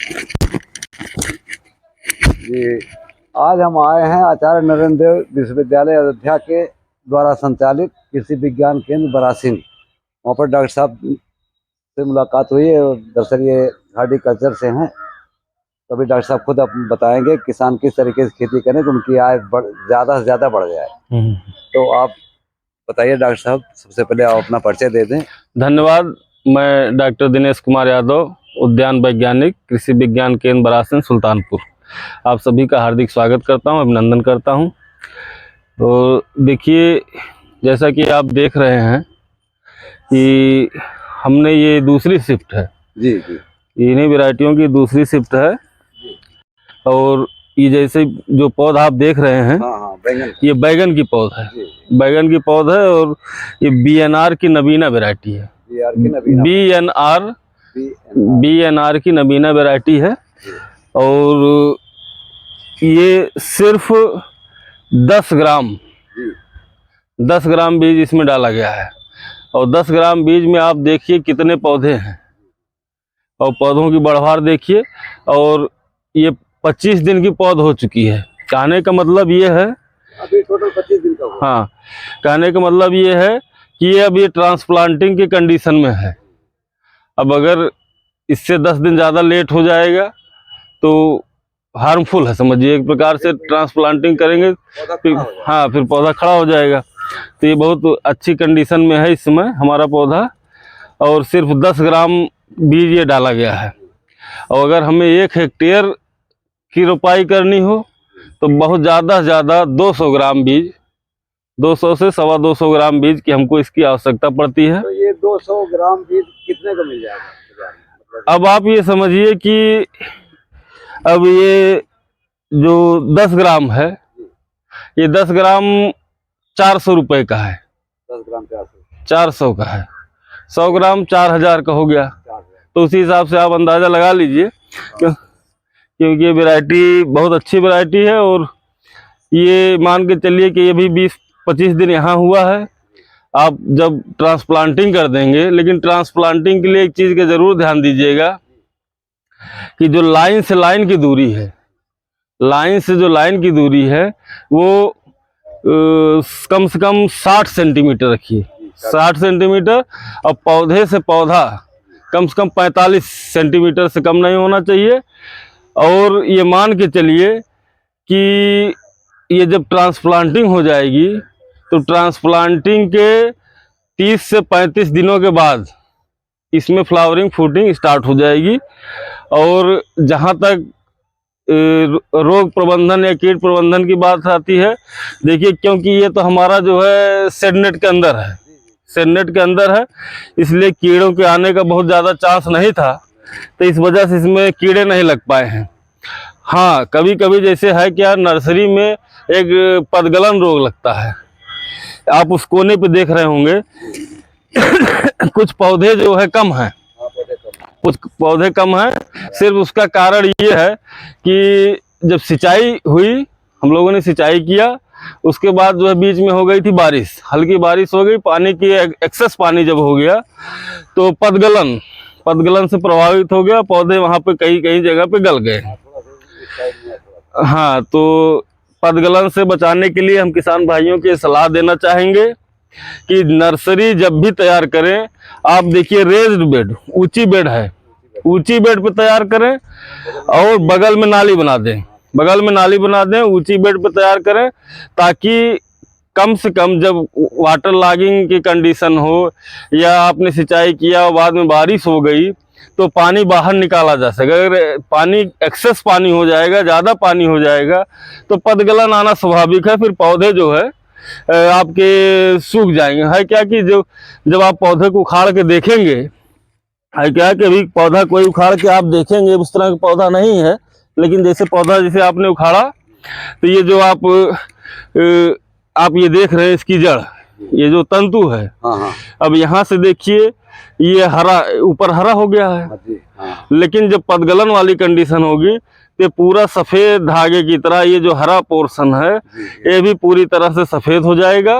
जी, आज हम आए हैं आचार्य नरेंद्र देव विश्वविद्यालय अयोध्या के द्वारा संचालित कृषि विज्ञान केंद्र बरासिन। वहाँ पर डॉक्टर साहब से मुलाकात हुई है। दरअसल ये हार्टिकल्चर से हैं, तो अभी डॉक्टर साहब खुद बताएंगे किसान किस तरीके से खेती करें तो उनकी आय ज़्यादा से ज़्यादा बढ़ जाए। तो आप बताइए डॉक्टर साहब, सबसे पहले आप अपना परिचय दे दें। धन्यवाद। मैं डॉक्टर दिनेश कुमार यादव, उद्यान वैज्ञानिक, कृषि विज्ञान केंद्र बरासिन, सुल्तानपुर, आप सभी का हार्दिक स्वागत करता हूं, अभिनंदन करता हूं। तो देखिए, जैसा कि आप देख रहे हैं कि हमने ये दूसरी शिफ्ट है जी जी, इन्हीं वैरायटियों की दूसरी शिफ्ट है। और ये जैसे जो पौधा आप देख रहे हैं, हाँ, बैंगन, ये बैगन की पौध है, बैगन की पौध है। और ये BNR की नवीना वैरायटी है, BNR की नवीना वैरायटी है। और ये सिर्फ 10 ग्राम बीज इसमें डाला गया है। और 10 ग्राम बीज में आप देखिए कितने पौधे हैं, और पौधों की बढ़वार देखिए। और ये 25 दिन की पौध हो चुकी है। कहने का मतलब ये है, अभी टोटल 25 दिन का हुआ। हाँ, कहने का मतलब ये है कि ये अभी ट्रांसप्लांटिंग की कंडीशन में है। अब अगर इससे 10 दिन ज़्यादा लेट हो जाएगा तो हार्मफुल है, समझिए। एक प्रकार से ट्रांसप्लांटिंग करेंगे फिर, हाँ, फिर पौधा खड़ा हो जाएगा। तो ये बहुत अच्छी कंडीशन में है इस समय हमारा पौधा। और सिर्फ 10 ग्राम बीज ये डाला गया है। और अगर हमें 1 हेक्टेयर की रोपाई करनी हो तो बहुत ज़्यादा से ज़्यादा 200 ग्राम बीज, 200 से 225 ग्राम बीज की हमको इसकी आवश्यकता पड़ती है। तो ये 200 ग्राम बीज कितने को मिल जाएगा? अब आप ये समझिए कि अब ये जो 10 ग्राम है, ये 10 ग्राम 400 रुपये का है। 10 ग्राम 400 का है। 100 ग्राम 4000 का हो गया। तो उसी हिसाब से आप अंदाज़ा लगा लीजिए, क्योंकि ये वैरायटी बहुत अच्छी वैरायटी है। और ये मान के चलिए कि ये भी 20-25 दिन यहाँ हुआ है। आप जब ट्रांसप्लांटिंग कर देंगे, लेकिन ट्रांसप्लांटिंग के लिए एक चीज़ का ज़रूर ध्यान दीजिएगा कि जो लाइन से लाइन की दूरी है, लाइन से जो लाइन की दूरी है वो कम से कम 60 सेंटीमीटर रखिए, 60 सेंटीमीटर। और पौधे से पौधा कम से कम 45 सेंटीमीटर से कम नहीं होना चाहिए। और ये मान के चलिए कि ये जब ट्रांसप्लांटिंग हो जाएगी तो ट्रांसप्लांटिंग के 30 से 35 दिनों के बाद इसमें फ्लावरिंग फ्रूटिंग स्टार्ट हो जाएगी। और जहाँ तक रोग प्रबंधन या कीट प्रबंधन की बात आती है, देखिए, क्योंकि ये तो हमारा जो है शेड नेट के अंदर है, शेड नेट के अंदर है, इसलिए कीड़ों के आने का बहुत ज़्यादा चांस नहीं था। तो इस वजह से इसमें कीड़े नहीं लग पाए हैं। हाँ, कभी कभी जैसे है क्या, नर्सरी में एक पदगलन रोग लगता है, आप उस कोने पे देख रहे होंगे। कुछ पौधे जो है कम हैं, कुछ पौधे कम हैं। सिर्फ उसका कारण ये है कि जब सिंचाई हुई, हम लोगों ने सिंचाई किया, उसके बाद जो है बीच में हो गई थी बारिश, हल्की बारिश हो गई, पानी की एक्सेस पानी जब हो गया तो पदगलन से प्रभावित हो गया। पौधे वहाँ पे कई जगह पे गल गए। हाँ, तो पदगलन से बचाने के लिए हम किसान भाइयों की सलाह देना चाहेंगे कि नर्सरी जब भी तैयार करें, आप देखिए रेज्ड बेड, ऊंची बेड है, ऊंची बेड पे तैयार करें। और बगल में नाली बना दें, बगल में नाली बना दें, ऊंची बेड पे तैयार करें, ताकि कम से कम जब वाटर लॉगिंग की कंडीशन हो या आपने सिंचाई किया और बाद में बारिश हो गई तो पानी बाहर निकाला जा सके। अगर पानी एक्सेस पानी हो जाएगा, ज़्यादा पानी हो जाएगा, तो पदगलन आना स्वाभाविक है। फिर पौधे जो है आपके सूख जाएंगे। है क्या कि जब आप पौधे को उखाड़ के देखेंगे, है क्या कि अभी पौधा कोई उखाड़ के आप देखेंगे उस तरह का पौधा नहीं है, लेकिन जैसे पौधा जैसे आपने उखाड़ा तो ये जो आप ये देख रहे हैं, इसकी जड़, ये जो तंतु है, अब यहाँ से देखिए ये हरा, ऊपर हरा हो गया है। लेकिन जब पदगलन वाली कंडीशन होगी तो पूरा सफ़ेद धागे की तरह ये जो हरा पोर्शन है ये भी पूरी तरह से सफ़ेद हो जाएगा।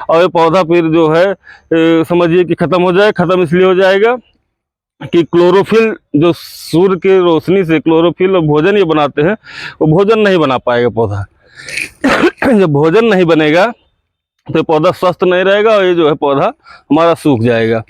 और ये पौधा फिर जो है समझिए कि ख़त्म हो जाए। ख़त्म इसलिए हो जाएगा कि क्लोरोफिल, जो सूर्य की रोशनी से क्लोरोफिल और भोजन ये बनाते हैं, वो भोजन नहीं बना पाएगा पौधा। जब भोजन नहीं बनेगा तो पौधा स्वस्थ नहीं रहेगा और ये जो है पौधा हमारा सूख जाएगा।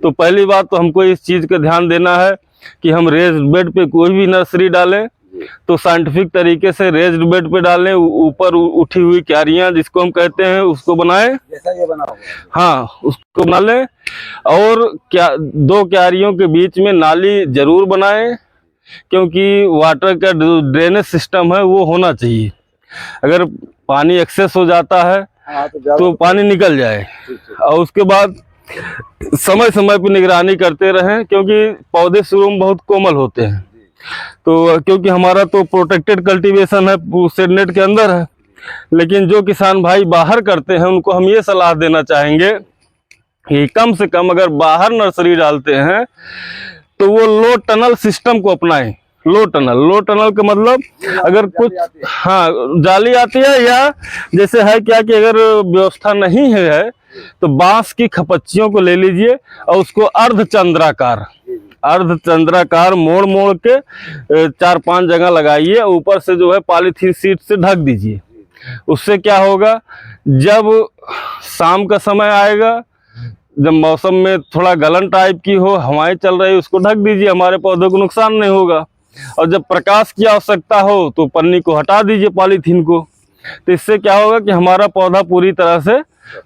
तो पहली बात तो हमको इस चीज़ का ध्यान देना है कि हम रेज्ड बेड पे कोई भी नर्सरी डालें तो साइंटिफिक तरीके से रेज्ड बेड पे डालें, ऊपर उठी हुई क्यारियां जिसको हम कहते हैं उसको बनाएं, जैसा ये बना हुआ है। हाँ उसको बना लें। और क्या 2 क्यारियों के बीच में नाली जरूर बनाएं, क्योंकि वाटर का जो ड्रेनेज सिस्टम है वो होना चाहिए। अगर पानी एक्सेस हो जाता है हाँ, तो पानी निकल जाए। और उसके बाद समय समय पर निगरानी करते रहें, क्योंकि पौधे शुरू में बहुत कोमल होते हैं। तो क्योंकि हमारा तो प्रोटेक्टेड कल्टीवेशन है, शेड नेट के अंदर है, लेकिन जो किसान भाई बाहर करते हैं उनको हम ये सलाह देना चाहेंगे कि कम से कम अगर बाहर नर्सरी डालते हैं तो वो लो टनल सिस्टम को अपनाएं। लो टनल का मतलब अगर कुछ, हाँ जाली आती है, या जैसे है क्या कि अगर व्यवस्था नहीं है तो बांस की खपच्चियों को ले लीजिए और उसको अर्धचंद्राकार मोड़ मोड़ के 4-5 जगह लगाइए, ऊपर से जो है पॉलीथीन शीट से ढक दीजिए। उससे क्या होगा, जब शाम का समय आएगा, जब मौसम में थोड़ा गलन टाइप की हो, हवाएं चल रही, उसको ढक दीजिए, हमारे पौधों को नुकसान नहीं होगा। और जब प्रकाश की आवश्यकता हो तो पन्नी को हटा दीजिए, पॉलीथीन को। तो इससे क्या होगा कि हमारा पौधा पूरी तरह से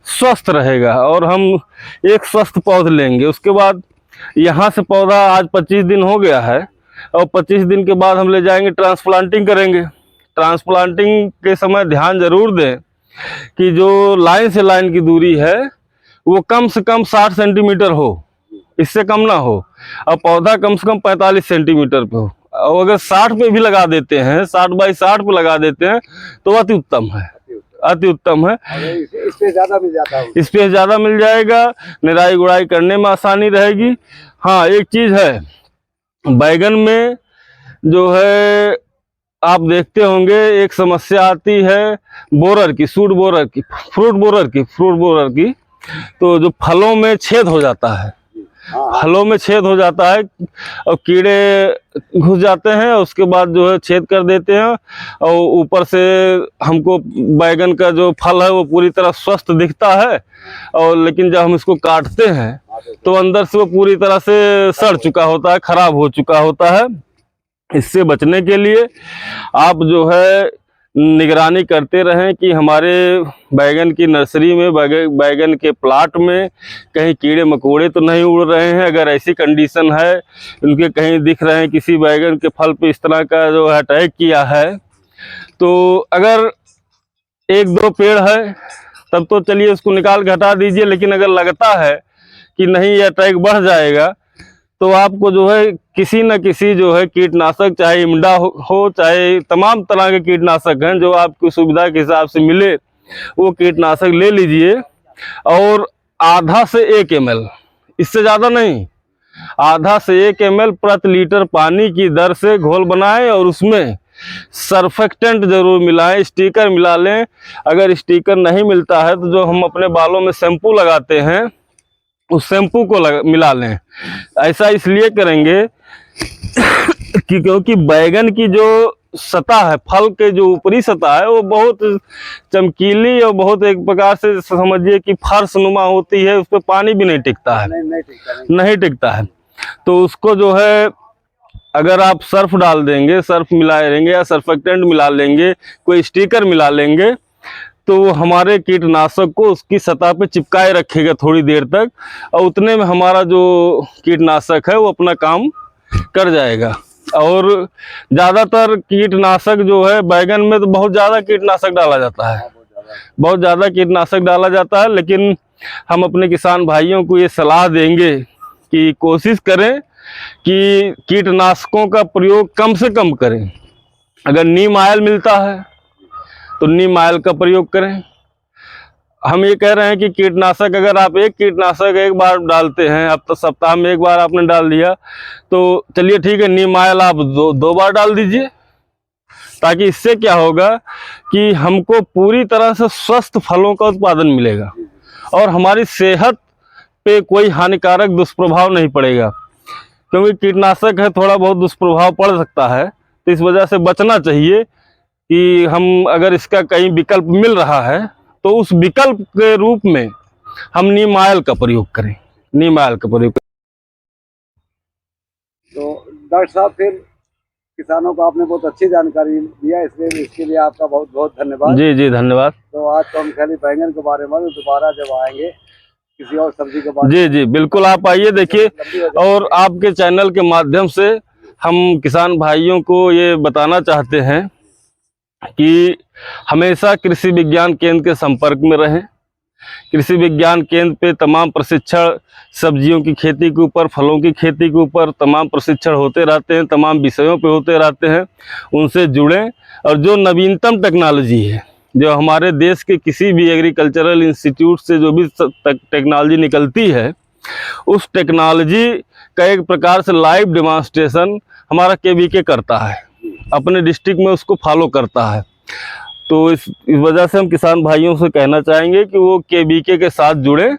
स्वस्थ रहेगा और हम एक स्वस्थ पौधा लेंगे। उसके बाद यहाँ से पौधा आज 25 दिन हो गया है और 25 दिन के बाद हम ले जाएंगे, ट्रांसप्लांटिंग करेंगे। ट्रांसप्लांटिंग के समय ध्यान जरूर दें कि जो लाइन से लाइन की दूरी है वो कम से कम 60 सेंटीमीटर हो, इससे कम ना हो, और पौधा कम से कम 45 सेंटीमीटर पे हो। और अगर 60 पे भी लगा देते हैं, 60 बाई 60 पे लगा देते हैं तो अति उत्तम है, अति उत्तम है। इससे ज्यादा मिल जाता है, स्पेस ज़्यादा मिल जाएगा, निराई गुड़ाई करने में आसानी रहेगी। हाँ एक चीज़ है, बैगन में जो है आप देखते होंगे एक समस्या आती है बोरर की, फ्रूट बोरर की। तो जो फलों में छेद हो जाता है, फलों में छेद हो जाता है और कीड़े घुस जाते हैं, उसके बाद जो है छेद कर देते हैं और ऊपर से हमको बैगन का जो फल है वो पूरी तरह स्वस्थ दिखता है, और लेकिन जब हम इसको काटते हैं तो अंदर से वो पूरी तरह से सड़ चुका होता है, खराब हो चुका होता है। इससे बचने के लिए आप जो है निगरानी करते रहें कि हमारे बैगन की नर्सरी में, बैगन के प्लाट में कहीं कीड़े मकोड़े तो नहीं उड़ रहे हैं। अगर ऐसी कंडीशन है, उनके कहीं दिख रहे हैं किसी बैगन के फल पे इस तरह का जो अटैक किया है, तो अगर 1-2 पेड़ है तब तो चलिए उसको निकाल के हटा दीजिए। लेकिन अगर लगता है कि नहीं ये अटैक बढ़ जाएगा तो आपको जो है किसी न किसी जो है कीटनाशक, चाहे इमडा हो चाहे तमाम तरह के कीटनाशक हैं जो आपकी सुविधा के हिसाब से मिले, वो कीटनाशक ले लीजिए। और आधा से 1 ml, इससे ज़्यादा नहीं, आधा से 1 ml प्रति लीटर पानी की दर से घोल बनाएं और उसमें सर्फेक्टेंट जरूर मिलाएं, स्टिकर मिला लें। अगर स्टिकर नहीं मिलता है तो जो हम अपने बालों में शैम्पू लगाते हैं उस शैम्पू को मिला लें। ऐसा इसलिए करेंगे कि क्योंकि बैगन की जो सतह है, फल के जो ऊपरी सतह है, वो बहुत चमकीली और बहुत एक प्रकार से समझिए कि फर्श नुमा होती है, उस पर पानी भी नहीं टिकता है, नहीं टिकता है। तो उसको जो है अगर आप सर्फ डाल देंगे, सर्फ मिलाए रहेंगे या सर्फेक्टेंट मिला लेंगे, कोई स्टिकर मिला लेंगे, तो वो हमारे कीटनाशक को उसकी सतह पे चिपकाए रखेगा थोड़ी देर तक, और उतने में हमारा जो कीटनाशक है वो अपना काम कर जाएगा। और ज़्यादातर कीटनाशक जो है बैगन में तो बहुत ज़्यादा कीटनाशक डाला जाता है, बहुत ज़्यादा कीटनाशक डाला जाता है। लेकिन हम अपने किसान भाइयों को ये सलाह देंगे कि कोशिश करें कि कीटनाशकों का प्रयोग कम से कम करें। अगर नीम ऑयल मिलता है तो नीम ऑयल का प्रयोग करें। हम ये कह रहे हैं कि कीटनाशक अगर आप एक कीटनाशक एक बार डालते हैं, अब तो सप्ताह में 1 बार आपने डाल दिया, तो चलिए ठीक है, नीम ऑयल आप 2 बार डाल दीजिए, ताकि इससे क्या होगा कि हमको पूरी तरह से स्वस्थ फलों का उत्पादन मिलेगा और हमारी सेहत पे कोई हानिकारक दुष्प्रभाव नहीं पड़ेगा। क्योंकि कीटनाशक है, थोड़ा बहुत दुष्प्रभाव पड़ सकता है, तो इस वजह से बचना चाहिए कि हम अगर इसका कहीं विकल्प मिल रहा है तो उस विकल्प के रूप में हम नीम ऑयल का प्रयोग करें, नीम ऑयल का प्रयोग। तो डॉक्टर साहब फिर किसानों को आपने बहुत अच्छी जानकारी दिया, इसलिए इसके लिए आपका बहुत बहुत धन्यवाद। जी जी धन्यवाद। तो आज तो हम खाली बैंगन के बारे में, दोबारा जब आएंगे किसी और सब्जी के बारे में। जी जी बिल्कुल, आप आइए देखिए। और आपके चैनल के माध्यम से हम किसान भाइयों को ये बताना चाहते हैं कि हमेशा कृषि विज्ञान केंद्र के संपर्क में रहें। कृषि विज्ञान केंद्र पे तमाम प्रशिक्षण, सब्जियों की खेती के ऊपर, फलों की खेती के ऊपर तमाम प्रशिक्षण होते रहते हैं, तमाम विषयों पे होते रहते हैं। उनसे जुड़ें और जो नवीनतम टेक्नोलॉजी है, जो हमारे देश के किसी भी एग्रीकल्चरल इंस्टीट्यूट से जो भी टेक्नोलॉजी निकलती है, उस टेक्नोलॉजी का एक प्रकार से लाइव डेमोन्स्ट्रेशन हमारा केवीके करता है, अपने डिस्ट्रिक्ट में उसको फॉलो करता है। तो इस वजह से हम किसान भाइयों से कहना चाहेंगे कि वो केवीके के साथ जुड़ें,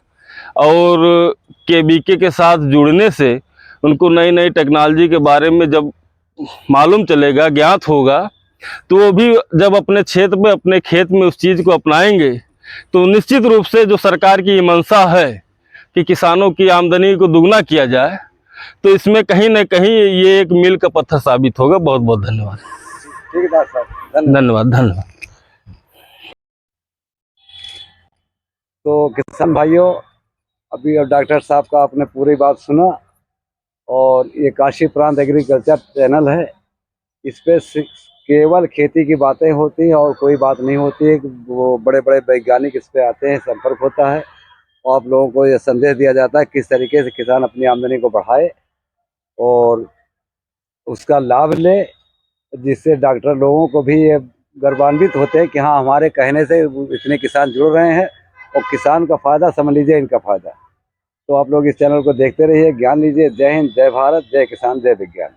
और केवीके के साथ जुड़ने से उनको नई नई टेक्नोलॉजी के बारे में जब मालूम चलेगा, ज्ञात होगा, तो वो भी जब अपने क्षेत्र में, अपने खेत में उस चीज़ को अपनाएंगे, तो निश्चित रूप से जो सरकार की मंशा है कि किसानों की आमदनी को दुगना किया जाए, तो इसमें कहीं ना कहीं ये एक मील का पत्थर साबित होगा। बहुत बहुत धन्यवाद। ठीक है डॉक्टर साहब, धन्यवाद धन्यवाद। तो किसान भाइयों, अभी अब डॉक्टर साहब का आपने पूरी बात सुना, और ये काशी प्रांत एग्रीकल्चर चैनल है, इस पे केवल खेती की बातें होती हैं और कोई बात नहीं होती है। वो बड़े बड़े वैज्ञानिक इस पे आते हैं, संपर्क होता है, और आप लोगों को ये संदेश दिया जाता है किस तरीके से किसान अपनी आमदनी को बढ़ाए और उसका लाभ ले, जिससे डॉक्टर लोगों को भी ये गर्वान्वित होते हैं कि हाँ, हमारे कहने से इतने किसान जुड़ रहे हैं, और किसान का फ़ायदा समझ लीजिए इनका फ़ायदा। तो आप लोग इस चैनल को देखते रहिए, ज्ञान लीजिए। जय हिंद, जय भारत, जय किसान, जय विज्ञान।